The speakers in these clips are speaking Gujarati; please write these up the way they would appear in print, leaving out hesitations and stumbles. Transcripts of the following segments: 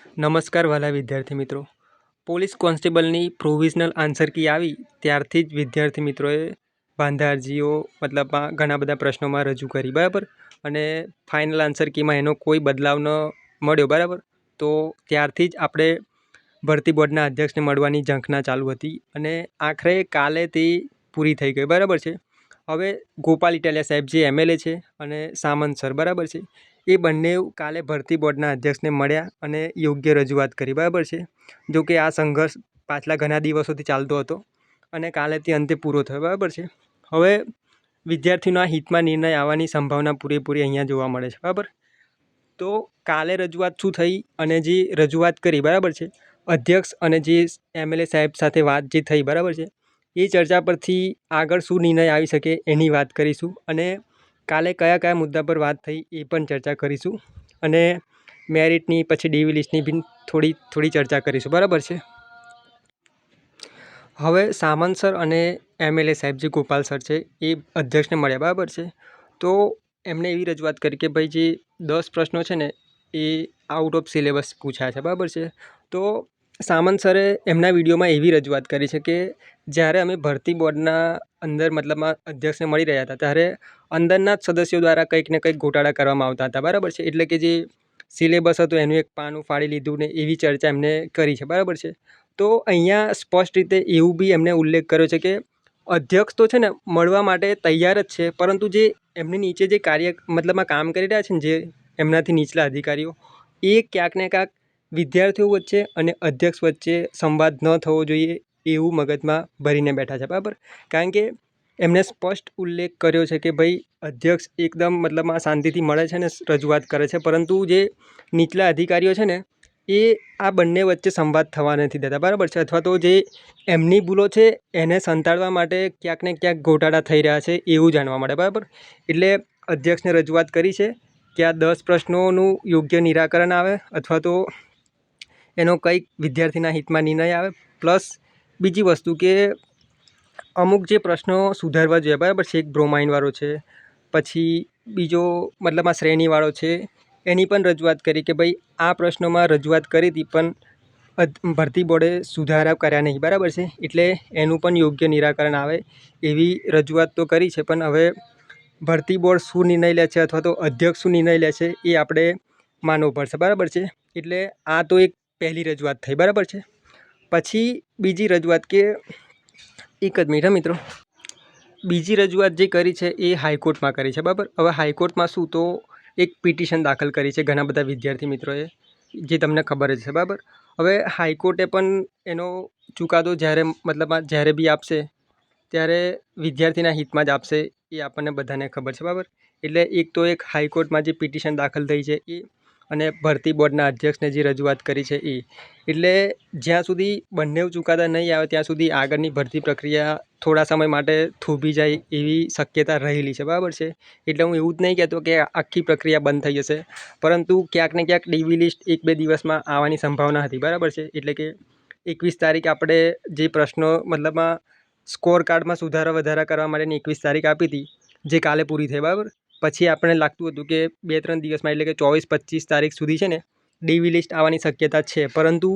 નમસ્કાર વાલા વિદ્યાર્થી મિત્રો. પોલીસ કોન્સ્ટેબલની પ્રોવિઝનલ આન્સર કી આવી ત્યારથી જ વિદ્યાર્થી મિત્રોએ વાંધા અરજીઓ મતલબમાં ઘણા બધા પ્રશ્નોમાં રજૂ કરી, બરાબર. અને ફાઇનલ આન્સર કીમાં એનો કોઈ બદલાવ ન મળ્યો, બરાબર. તો ત્યારથી જ આપણે ભરતી બોર્ડના અધ્યક્ષને મળવાની ઝંખના ચાલુ હતી અને આખરે કાલે તે પૂરી થઈ ગઈ, બરાબર છે. હવે ગોપાલ ઇટાલિયા સાહેબ જે એમએલએ છે અને સામંત સર, બરાબર છે, એ બંને કાલે ભરતી બોર્ડના અધ્યક્ષને મળ્યા અને યોગ્ય રજૂઆત કરી, બરાબર છે. જો કે આ સંઘર્ષ પાછલા ઘણા દિવસોથી ચાલતો હતો અને કાલે તે અંતે પૂરો થયો, બરાબર છે. હવે વિદ્યાર્થીઓના હિતમાં નિર્ણય આવવાની સંભાવના પૂરેપૂરી અહીંયા જોવા મળે છે, બરાબર. તો કાલે રજૂઆત શું થઈ અને જે રજૂઆત કરી, બરાબર છે, અધ્યક્ષ અને જે એમએલએ સાહેબ સાથે વાત જે થઈ, બરાબર છે, એ ચર્ચા પરથી આગળ શું નિર્ણય આવી શકે એની વાત કરીશું અને કાલે કયા કયા મુદ્દા પર વાત થઈ એ પણ ચર્ચા કરીશું અને મેરિટની પછી ડીવી લિસ્ટની બી થોડી ચર્ચા કરીશું, બરાબર છે. હવે સામંત સર અને એમએલએ સાહેબ જે ગોપાલ સર છે એ અધ્યક્ષને મળ્યા, બરાબર છે. તો એમને એવી રજૂઆત કરી કે ભાઈ જે 10 પ્રશ્નો છે ને એ આઉટ ઓફ સિલેબસ પૂછાયા છે, બરાબર છે. તો સામંત સરે એમના વિડીયોમાં એવી રજૂઆત કરી છે કે જ્યારે અમે ભરતી બોર્ડના અંદર મતલબમાં અધ્યક્ષને મળી રહ્યા હતા ત્યારે અંદરના જ સદસ્યો દ્વારા કંઈક ને કંઈક ગોટાળા કરવામાં આવતા હતા, બરાબર છે. એટલે કે જે સિલેબસ હતું એનું એક પાનું ફાડી લીધું ને એવી ચર્ચા એમને કરી છે, બરાબર છે. તો અહીંયા સ્પષ્ટ રીતે એવું બી એમને ઉલ્લેખ કર્યો છે કે અધ્યક્ષ તો છે ને મળવા માટે તૈયાર જ છે, પરંતુ જે એમની નીચે જે કાર્ય મતલબમાં કામ કરી રહ્યા છે ને જે એમનાથી નીચલા અધિકારીઓ, એ ક્યાંક ને ક્યાંક વિદ્યાર્થીઓ વચ્ચે અને અધ્યક્ષ વચ્ચે સંવાદ ન થવો જોઈએ એવું મગજમાં ભરીને બેઠા છે, બરાબર. કારણ કે એમને સ્પષ્ટ ઉલ્લેખ કર્યો છે કે ભાઈ અધ્યક્ષ એકદમ મતલબમાં શાંતિથી મળે છે ને રજૂઆત કરે છે, પરંતુ જે નીચલા અધિકારીઓ છે ને એ આ બંને વચ્ચે સંવાદ થવા નથી દેતા, બરાબર છે. અથવા તો જે એમની ભૂલો છે એને સંતાડવા માટે ક્યાંક ને ક્યાંક ગોટાળા થઈ રહ્યા છે એવું જાણવા મળે, બરાબર. એટલે અધ્યક્ષને રજૂઆત કરી છે કે આ 10 પ્રશ્નોનું યોગ્ય નિરાકરણ આવે અથવા તો એનો કંઈક વિદ્યાર્થીના હિતમાં નિર્ણય આવે. પ્લસ બીજી વસ્તુ કે અમુક જે પ્રશ્નો સુધારવા જોઈએ, બરાબર છે. એક બ્રોમાઇનવાળો છે, પછી બીજો મતલબમાં શ્રેણીવાળો છે, એની પણ રજૂઆત કરી કે ભાઈ આ પ્રશ્નોમાં રજૂઆત કરી હતી પણ ભરતી બોર્ડે સુધારા કર્યા નહીં, બરાબર છે. એટલે એનું પણ યોગ્ય નિરાકરણ આવે એવી રજૂઆત તો કરી છે, પણ હવે ભરતી બોર્ડ શું નિર્ણય લે છે અથવા તો અધ્યક્ષ શું નિર્ણય લે છે એ આપણે માનવું પડશે, બરાબર છે. એટલે આ તો એક પહેલી રજૂઆત થઈ, બરાબર છે. પછી બીજી રજૂઆત કે એક જ મિનિટ મિત્રો, બીજી રજૂઆત જે કરી છે એ હાઈકોર્ટમાં કરી છે, બરાબર. હવે હાઈકોર્ટમાં શું તો એક પિટિશન દાખલ કરી છે ઘણા બધા વિદ્યાર્થી મિત્રોએ, જે તમને ખબર જ છે, બરાબર. હવે હાઈકોર્ટે પણ એનો ચુકાદો જ્યારે બી આપશે ત્યારે વિદ્યાર્થીના હિતમાં જ આપશે એ આપણને બધાને ખબર છે, બરાબર. એટલે એક હાઈકોર્ટમાં જે પિટિશન દાખલ થઈ છે એ અને ભરતી બોર્ડના અધ્યક્ષને જે રજૂઆત કરી છે એ, એટલે જ્યાં સુધી બંને ચુકાદા નહીં આવે ત્યાં સુધી આગળની ભરતી પ્રક્રિયા થોડા સમય માટે થોભી જાય એવી શક્યતા રહેલી છે, બરાબર છે. એટલે હું એવું જ નહીં કહેતો કે આખી પ્રક્રિયા બંધ થઈ જશે, પરંતુ ક્યાંક ને ક્યાંક ડીવી લિસ્ટ 1-2 દિવસમાં આવવાની સંભાવના હતી, બરાબર છે. એટલે કે 21 તારીખ આપણે જે પ્રશ્નો મતલબમાં સ્કોર કાર્ડમાં સુધારા વધારા કરવા માટેની 21 તારીખ આપી હતી, જે કાલે પૂરી થઈ, બરાબર. પછી આપણને લાગતું હતું કે 2-3 દિવસમાં એટલે કે 24-25 તારીખ સુધી છે ને ડીવી લિસ્ટ આવવાની શક્યતા છે, પરંતુ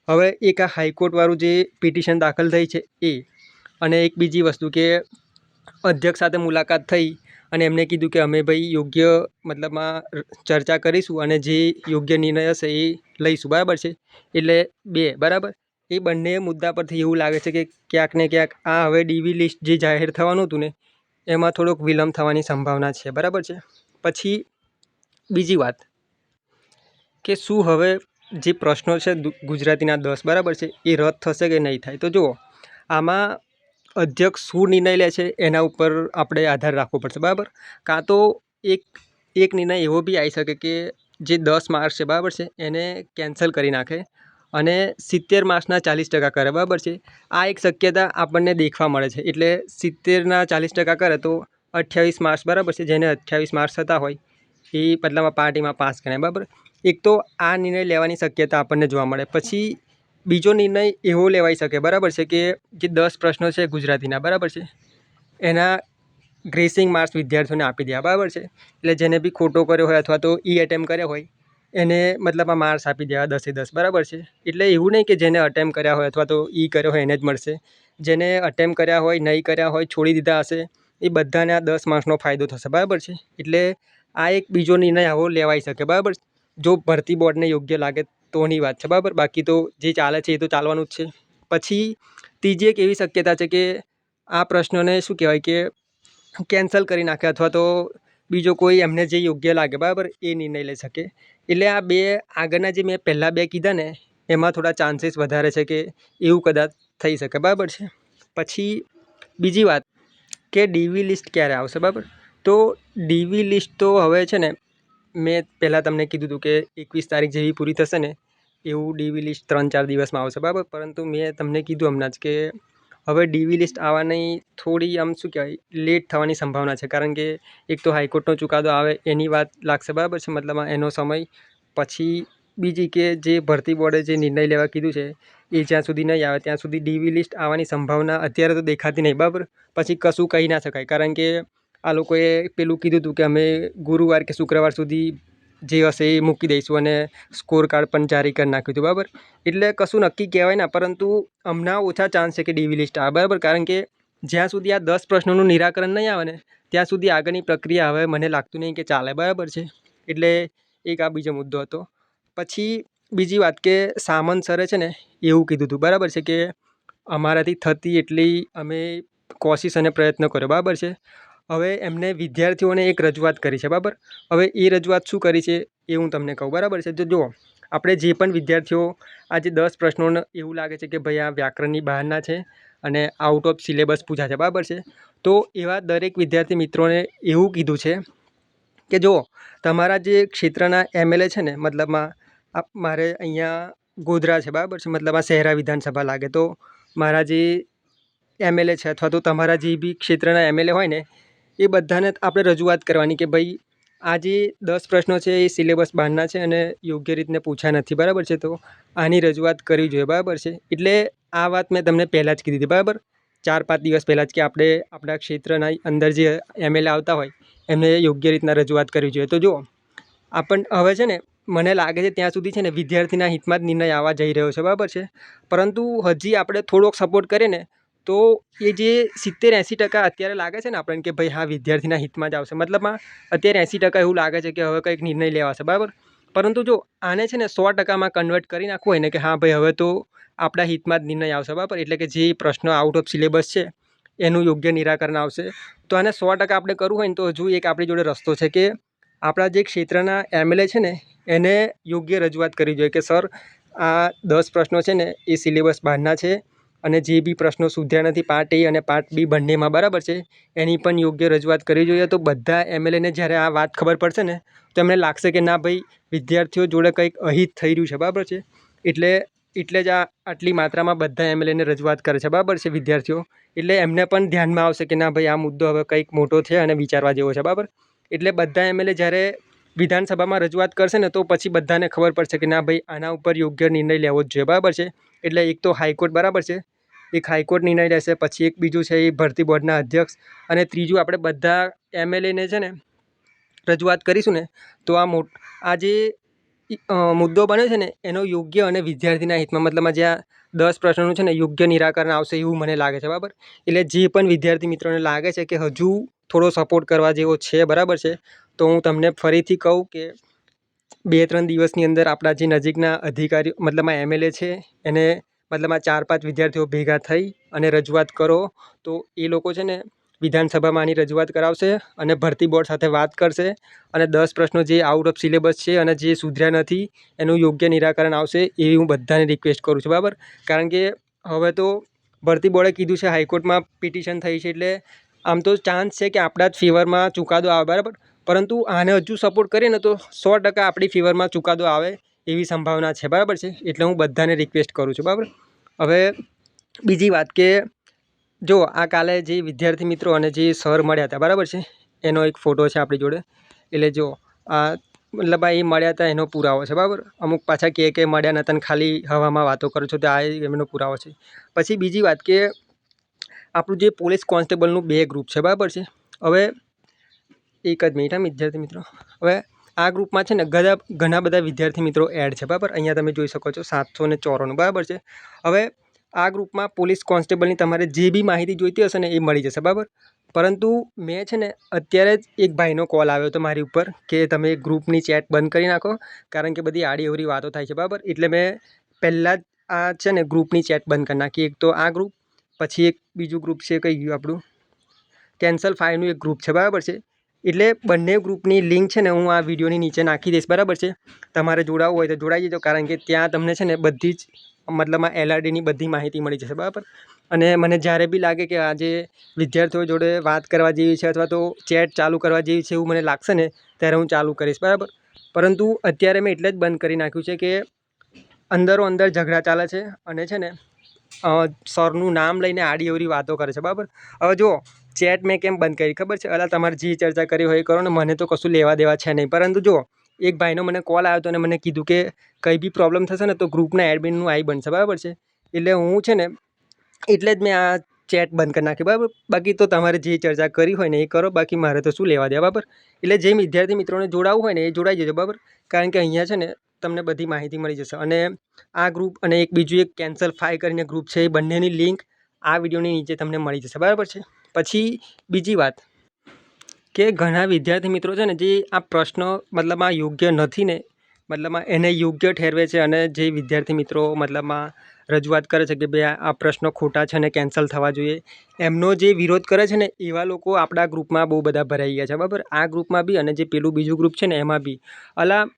હવે એક આ હાઈકોર્ટવાળું જે પિટિશન દાખલ થઈ છે એ, અને એક બીજી વસ્તુ કે અધ્યક્ષ સાથે મુલાકાત થઈ અને એમને કીધું કે અમે ભાઈ યોગ્ય મતલબમાં ચર્ચા કરીશું અને જે યોગ્ય નિર્ણય હશે એ લઈશું, બરાબર છે. એટલે બરાબર, એ બંને મુદ્દા પરથી એવું લાગે છે કે ક્યાંક ને ક્યાંક આ હવે ડીવી લિસ્ટ જે જાહેર થવાનું હતું ને એમાં થોડોક વિલંબ થવાની સંભાવના છે, બરાબર છે. પછી બીજી વાત કે શું હવે જે પ્રશ્નો છે ગુજરાતીના 10, બરાબર છે, એ રદ થશે કે નહીં થાય. તો જુઓ, આમાં અધ્યક્ષ શું નિર્ણય લે છે એના ઉપર આપણે આધાર રાખવો પડશે, બરાબર. કાં તો એક નિર્ણય એવો બી આવી શકે કે જે 10 માર્ક્સ છે, બરાબર છે, એને કેન્સલ કરી નાખે અને 70 માર્ક્સના 40% કરે, બરાબર છે. આ એક શક્યતા આપણને દેખવા મળે છે. એટલે 70ના 40% કરે તો 28 માર્ક્સ, બરાબર છે. જેને 28 માર્ક્સ થતા હોય એ બદલામાં પાર્ટીમાં પાસ ગણાય, બરાબર. એક તો આ નિર્ણય લેવાની શક્યતા આપણને જોવા મળે. પછી બીજો નિર્ણય એવો લેવાઈ શકે, બરાબર છે, કે જે 10 પ્રશ્નો છે ગુજરાતીના, બરાબર છે, એના ગ્રેસિંગ માર્ક્સ વિદ્યાર્થીઓને આપી દેવા, બરાબર છે. એટલે જેને બી ખોટો કર્યો હોય અથવા તો એટેમ્પ કર્યો હોય એને મતલબ આ માર્ક્સ આપી દેવા 10એ 10, બરાબર છે. એટલે એવું નહીં કે જેને અટેમ્પ કર્યા હોય અથવા તો કર્યો હોય એને જ મળશે. જેને અટેમ્પ કર્યા હોય, નહીં કર્યા હોય, છોડી દીધા હશે, એ બધાને આ 10 માર્ક્સનો ફાયદો થશે, બરાબર છે. એટલે આ એક બીજો નિર્ણય આવો લેવાઈ શકે, બરાબર. જો ભરતી બોર્ડને યોગ્ય લાગે તોની વાત છે, બરાબર. બાકી તો જે ચાલે છે એ તો ચાલવાનું જ છે. પછી ત્રીજી એક એવી શક્યતા છે કે આ પ્રશ્નોને શું કહેવાય કે કેન્સલ કરી નાખે અથવા તો બીજો કોઈ એમને જે યોગ્ય લાગે, બરાબર, એ નિર્ણય લઈ શકે. એટલે આ બે આગળના જે મેં પહેલાં બે કીધા ને એમાં થોડા ચાન્સીસ વધારે છે કે એવું કદાચ થઈ શકે, બરાબર છે. પછી બીજી વાત કે ડીવી લિસ્ટ ક્યારે આવશે, બરાબર. તો ડીવી લિસ્ટ તો હવે છે ને મેં પહેલાં તમને કીધું હતું કે 21 તારીખ જેવી પૂરી થશે ને એવું ડીવી લિસ્ટ 3-4 દિવસમાં આવશે, બરાબર. પરંતુ મેં તમને કીધું હમણાં જ કે હવે ડીવી લિસ્ટ આવવાની થોડી આમ શું કહેવાય લેટ થવાની સંભાવના છે. કારણ કે એક તો હાઈકોર્ટનો ચુકાદો આવે એની વાત લાગશે, બરાબર છે, મતલબ એનો સમય. પછી બીજી કે જે ભરતી બોર્ડે જે નિર્ણય લેવા કીધું છે એ જ્યાં સુધી નહીં આવે ત્યાં સુધી ડીવી લિસ્ટ આવવાની સંભાવના અત્યારે તો દેખાતી નહીં, બરાબર. પછી કશું કહી ના શકાય કારણ કે આ લોકોએ પેલું કીધું હતું કે અમે ગુરુવાર કે શુક્રવાર સુધી જે હશે એ મૂકી દઈશું અને સ્કોર કાર્ડ પણ જારી કરી નાખ્યું હતું, બરાબર. એટલે કશું નક્કી કહેવાય ના, પરંતુ હમણાં ઓછા ચાન્સ છે કે ડીવી લિસ્ટ આવે, બરાબર. કારણ કે જ્યાં સુધી આ 10 પ્રશ્નોનું નિરાકરણ નહીં આવે ને ત્યાં સુધી આગળની પ્રક્રિયા હવે મને લાગતું નહીં કે ચાલે, બરાબર છે. એટલે એક આ બીજો મુદ્દો હતો. પછી બીજી વાત કે સામંત સરે છે ને એવું કીધું હતું, બરાબર છે, કે અમારાથી થતી એટલી અમે કોશિશ અને પ્રયત્ન કર્યો, બરાબર છે. હવે એમને વિદ્યાર્થીઓને એક રજૂઆત કરી છે, બરાબર. હવે એ રજૂઆત શું કરી છે એ હું તમને કહું, બરાબર છે. તો જુઓ, આપણે જે પણ વિદ્યાર્થીઓ આજે 10 પ્રશ્નોને એવું લાગે છે કે ભાઈ આ વ્યાકરણની બહારના છે અને આઉટ ઓફ સિલેબસ પૂછા છે, બરાબર છે. તો એવા દરેક વિદ્યાર્થી મિત્રોને એવું કીધું છે કે જુઓ, તમારા જે ક્ષેત્રના એમએલએ છે ને, મતલબમાં મારે અહીંયા ગોધરા છે, બરાબર છે, મતલબ આ શહેરા વિધાનસભા લાગે. તો મારા જે એમએલએ છે અથવા તો તમારા જે બી ક્ષેત્રના એમએલએ હોય ને એ બધાને આપણે રજૂઆત કરવાની કે ભાઈ આ જે 10 પ્રશ્નો છે એ સિલેબસ બહારના છે અને યોગ્ય રીતને પૂછ્યા નથી, બરાબર છે. તો આની રજૂઆત કરવી જોઈએ, બરાબર છે. એટલે આ વાત મેં તમને પહેલાં જ કીધી હતી, બરાબર, 4-5 દિવસ પહેલાં જ, કે આપણે આપણા ક્ષેત્રના અંદર જે એમએલએ આવતા હોય એમને યોગ્ય રીતના રજૂઆત કરવી જોઈએ. તો જુઓ, હવે છે ને મને લાગે છે ત્યાં સુધી છે ને વિદ્યાર્થીના હિતમાં જ નિર્ણય આવવા જઈ રહ્યો છે, બરાબર છે. પરંતુ હજી આપણે થોડોક સપોર્ટ કરીએ ને તો એ જે 70-80% અત્યારે લાગે છે ને આપણને કે ભાઈ હા વિદ્યાર્થીના હિતમાં જ આવશે, મતલબમાં અત્યારે 80% એવું લાગે છે કે હવે કંઈક નિર્ણય લેવાશે, બરાબર. પરંતુ જો આને છે ને 100%માં કન્વર્ટ કરી નાખવું હોય ને કે હા ભાઈ હવે તો આપણા હિતમાં જ નિર્ણય આવશે, બરાબર, એટલે કે જે પ્રશ્નો આઉટ ઓફ સિલેબસ છે એનું યોગ્ય નિરાકરણ આવશે. તો આને 100% આપણે કરવું હોય ને તો હજુ એક આપણી જોડે રસ્તો છે કે આપણા જે ક્ષેત્રના એમએલએ છે ને એને યોગ્ય રજૂઆત કરવી જોઈએ કે સર આ 10 પ્રશ્નો છે ને એ સિલેબસ બહારના છે અને જે બી પ્રશ્નો સુધ્યા નથી પાર્ટ એ અને પાર્ટ બી બંનેમાં, બરાબર છે, એની પણ યોગ્ય રજૂઆત કરવી જોઈએ. તો બધા એમએલએને જ્યારે આ વાત ખબર પડશે ને તો એમને લાગશે કે ના ભાઈ વિદ્યાર્થીઓ જોડે કંઈક અહિત થઈ રહ્યું છે, બરાબર છે. એટલે જ આટલી માત્રામાં બધા એમએલએને રજૂઆત કરે છે, બરાબર છે, વિદ્યાર્થીઓ. એટલે એમને પણ ધ્યાનમાં આવશે કે ના ભાઈ આ મુદ્દો હવે કંઈક મોટો છે અને વિચારવા જેવો છે, બરાબર. એટલે બધા એમએલએ જ્યારે વિધાનસભામાં રજૂઆત કરશે ને તો પછી બધાને ખબર પડશે કે ના ભાઈ આના ઉપર યોગ્ય નિર્ણય લેવો જ જોઈએ, બરાબર છે. એટલે એક તો હાઈકોર્ટ, બરાબર છે, એક હાઈકોર્ટ નિર્ણય રહેશે. પછી એક બીજું છે એ ભરતી બોર્ડના અધ્યક્ષ અને ત્રીજું આપણે બધા એમએલએને છે ને રજૂઆત કરીશું ને તો આ જે મુદ્દો બન્યો છે ને એનો યોગ્ય અને વિદ્યાર્થીના હિતમાં, મતલબમાં જ્યાં 10 પ્રશ્નોનું છે ને યોગ્ય નિરાકરણ આવશે એવું મને લાગે છે, બરાબર. એટલે જે પણ વિદ્યાર્થી મિત્રોને લાગે છે કે હજુ થોડો સપોર્ટ કરવા જેવો છે, બરાબર છે, તો હું તમને ફરીથી કહું કે 2-3 દિવસની અંદર આપણા જે નજીકના અધિકારીઓ મતલબમાં એમએલએ છે એને મતલબમાં 4-5 વિદ્યાર્થીઓ ભેગા થઈ અને રજૂઆત કરો તો એ લોકો છે ને વિધાનસભામાં આની રજૂઆત કરાવશે અને ભરતી બોર્ડ સાથે વાત કરશે અને 10 પ્રશ્નો જે આઉટ ઓફ સિલેબસ છે અને જે સુધર્યા નથી એનું યોગ્ય નિરાકરણ આવશે એવી હું બધાને રિક્વેસ્ટ કરું છું, બરાબર. કારણ કે હવે તો ભરતી બોર્ડે કીધું છે, હાઈકોર્ટમાં પિટિશન થઈ છે, એટલે આમ તો ચાન્સ છે કે આપણા જ ફેવરમાં ચુકાદો આવે, બરાબર. પરંતુ આને હજુ સપોર્ટ કરીએ ને તો 100% આપણી ફેવરમાં ચુકાદો આવે એવી સંભાવના છે, બરાબર છે. એટલે હું બધાને રિક્વેસ્ટ કરું છું, બરાબર. હવે બીજી વાત કે જો આ કાલે જે વિદ્યાર્થી મિત્રો અને જે સર મળ્યા હતા, બરાબર છે, એનો એક ફોટો છે આપણી જોડે. એટલે જો આ મતલબ એ મળ્યા હતા એનો પુરાવો છે, બરાબર. અમુક પાછા કે મળ્યા નતા ખાલી હવામાં વાતો કરો છો તો આ એમનો પુરાવો છે. પછી બીજી વાત કે આપણું જે પોલીસ કોન્સ્ટેબલનું 2 ગ્રુપ છે, બરાબર છે. હવે એક જ મિનિટ વિદ્યાર્થી મિત્રો. હવે આ ગ્રુપમાં છે ને ઘણા બધા વિદ્યાર્થી મિત્રો એડ છે, બરાબર. અહીંયા તમે જોઈ શકો છો 794, બરાબર છે. હવે આ ગ્રુપમાં પોલીસ કોન્સ્ટેબલની તમારે જે બી માહિતી જોઈતી હશે ને એ મળી જશે, બરાબર. પરંતુ મેં છે ને અત્યારે જ એક ભાઈનો કોલ આવ્યો હતો મારી ઉપર કે તમે ગ્રુપની ચેટ બંધ કરી નાખો, કારણ કે બધી આડી અવળી વાતો થાય છે, બરાબર. એટલે મેં પહેલાં જ આ છે ને ગ્રુપની ચેટ બંધ કરી નાખી. એક તો આ ગ્રુપ, પછી એક બીજું ગ્રુપ છે, કઈ ગયું આપણું, કેન્સલ 5નું એક ગ્રુપ છે, બરાબર છે. એટલે બંને ગ્રુપની લિંક છે ને હું આ વિડીયોની નીચે નાખી દઈશ, બરાબર છે. તમારે જોડાવવું હોય તો જોડાઈ જજો, કારણ કે ત્યાં તમને છે ને બધી જ મતલબમાં LRDની બધી માહિતી મળી જશે, બરાબર. અને મને જ્યારે બી લાગે કે આજે વિદ્યાર્થીઓ જોડે વાત કરવા જેવી છે અથવા તો ચેટ ચાલુ કરવા જેવી છે એવું મને લાગશે ને ત્યારે હું ચાલુ કરીશ, બરાબર. પરંતુ અત્યારે મેં એટલે જ બંધ કરી નાખ્યું છે કે અંદરો અંદર ઝઘડા ચાલે છે અને છે ને સરનું નામ લઈને આડી અવળી વાતો કરે છે, બરાબર. હવે જુઓ, ચેટ મેં કેમ બંધ કરી ખબર છે? અલા, તમારે જે ચર્ચા કરી હોય એ કરો ને, મને તો કશું લેવા દેવા છે નહીં. પરંતુ જુઓ, એક ભાઈનો મને કોલ આવ્યો હતો અને મને કીધું કે કંઈ બી પ્રોબ્લેમ થશે ને તો ગ્રુપના એડમિનનું આઈ બનશે, બરાબર છે. એટલે હું છે ને એટલે જ મેં આ ચેટ બંધ કરી નાખી, બરાબર. બાકી તો તમારે જે ચર્ચા કરી હોય ને એ કરો, બાકી મારે તો શું લેવા દેવા, બરાબર. એટલે જે વિદ્યાર્થી મિત્રોને જોડાવવું હોય ને એ જોડાઈ જજો, બરાબર. કારણ કે અહીંયા છે ને તમને બધી માહિતી મળી જશે. અને આ ગ્રુપ અને એક બીજું એક કેન્સલ 5 કરીને ગ્રુપ છે, એ બંનેની લિંક આ વિડીયોની નીચે તમને મળી જશે, બરાબર છે. પછી બીજી વાત કે ઘણા વિદ્યાર્થી મિત્રો છે ને જે આ પ્રશ્ન મતલબમાં યોગ્ય નથી ને મતલબમાં એને યોગ્ય ઠેરવે છે, અને જે વિદ્યાર્થી મિત્રો મતલબમાં રજૂઆત કરે છે કે ભાઈ આ પ્રશ્નો ખોટા છે અને કેન્સલ થવા જોઈએ, એમનો જે વિરોધ કરે છે ને એવા લોકો આપણા ગ્રુપમાં બહુ બધા ભરાઈ ગયા છે, બરાબર. આ ગ્રુપમાં બી અને જે પેલું બીજું ગ્રુપ છે ને એમાં બી.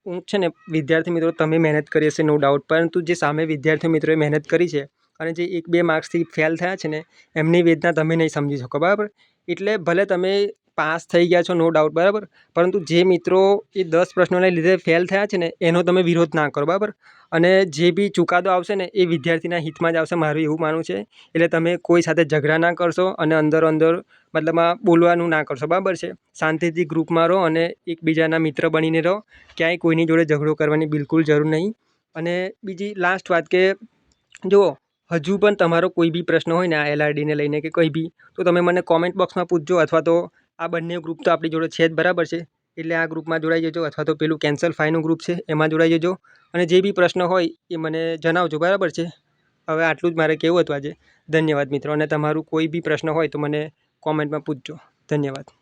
હું છે ને વિદ્યાર્થી મિત્રો, તમે મહેનત કરી હશે નો ડાઉટ, પરંતુ જે સામે વિદ્યાર્થી મિત્રોએ મહેનત કરી છે અને જે 1-2 માર્ક્સથી ફેલ થયા છે ને એમની વેદના તમે નહીં સમજી શકો, બરાબર. એટલે ભલે તમે પાસ થઈ ગયા છો નો ડાઉટ, બરાબર, પરંતુ જે મિત્રો એ 10 પ્રશ્નોને લીધે ફેલ થયા છે ને એનો તમે વિરોધ ના કરો, બરાબર. અને જે બી ચુકાદો આવશે ને એ વિદ્યાર્થીના હિતમાં જ આવશે, મારું એવું માનવું છે. એટલે તમે કોઈ સાથે ઝઘડા ના કરશો અને અંદરો અંદર મતલબમાં બોલવાનું ના કરશો, બરાબર છે. શાંતિથી ગ્રુપમાં રહો અને એકબીજાના મિત્ર બનીને રહો. ક્યાંય કોઈની જોડે ઝઘડો કરવાની બિલકુલ જરૂર નહીં. અને બીજી લાસ્ટ વાત કે જુઓ, હજુ પણ તમારો કોઈ બી પ્રશ્ન હોય ને આ LRDને લઈને કે કંઈ બી, તો તમે મને કોમેન્ટ બોક્સમાં પૂછજો, અથવા તો આ બંને ગ્રુપ તો આપણી જોડે છે જ, બરાબર છે. એટલે આ ગ્રુપમાં જોડાઈ જજો, અથવા તો પેલું કેન્સલ 5નું ગ્રુપ છે એમાં જોડાઈ જજો. અને જે બી પ્રશ્ન હોય એ મને જણાવજો, બરાબર છે. હવે આટલું જ મારે કહેવું હતું આજે. ધન્યવાદ મિત્રો. અને તમારું કોઈ બી પ્રશ્ન હોય તો મને કોમેન્ટમાં પૂછજો. ધન્યવાદ.